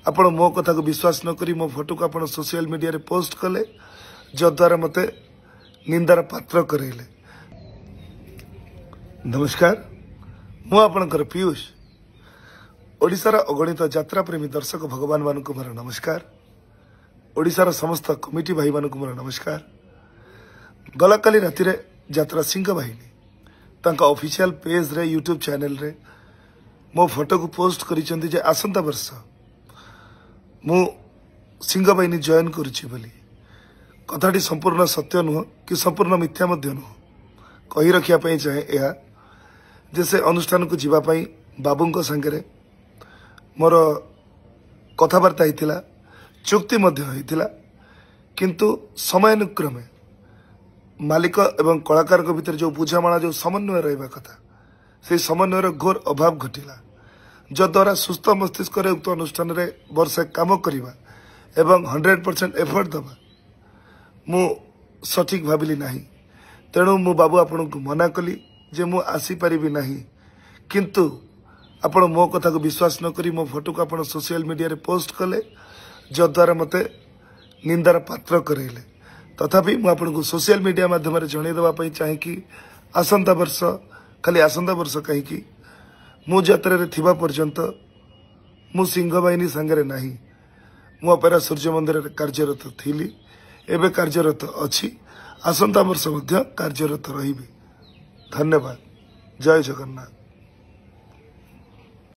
आपण मो कथा को विश्वास न करी मो फोटो को आपण सोशल मीडिया रे पोस्ट कले जद्वारा मते निंदार पात्र करेले। नमस्कार, मु आपणकर पीयूष। ओडिशार अगणित यात्रा प्रेमी दर्शक भगवान मानक मोर नमस्कार। ओडिशार समस्त कमिटी भाई मानक मोर नमस्कार। गला काली राति रे यात्रा सिंह बाहिनी तांका ऑफिशियल पेज रे यूट्यूब चैनल रे मो फोटो को पोस्ट करिसेंती जे आसंता वर्ष मु सिंह बाहिनी जॉइन करुछि बोली। कथाटी संपूर्ण सत्य नुह कि संपूर्ण मिथ्या मध्य नुह कही रखिया पई चाहे एहा जे से अनुष्ठान को जीवा पई बाबूंको संगे मोर कथबार्ता होता चुक्ति होता किंतु समयानुक्रमे मालिक एवं कलाकार भितर जो बुझामणा जो समन्वय रहा कथा से समन्वयर घोर अभाव घटिला जद्वारा सुस्थ मस्तिष्क उक्त अनुष्ठान रे वर्षे काम करवा एवं 100% एफर्ट दबा मु सठिक भाविली नहीं। तेणु मु बाबू आपण को मना कली जे मु आसी परिबी नहीं, किंतु आपण मो कथा को विश्वास न करी मो फोटो को आपण सोशल मीडिया रे पोस्ट कले जद्वारा मते निंदार पात्र करेले। तथापि मु आपण को सोशल मीडिया माध्यम रे जणे देबा पई चाहे कि आसंता वर्ष खाली आसंता वर्ष कहीं कि मु यात्रा रे थिबा पर्यंत मु सिंह बाहिनी संगे नाही। मु अपेरा सूर्य मंदिर रे कार्यरत थिली, एबे कार्यरत अछि, आसंता वर्ष मध्य कार्यरत रहिबी। धन्यवाद। जय जगन्नाथ।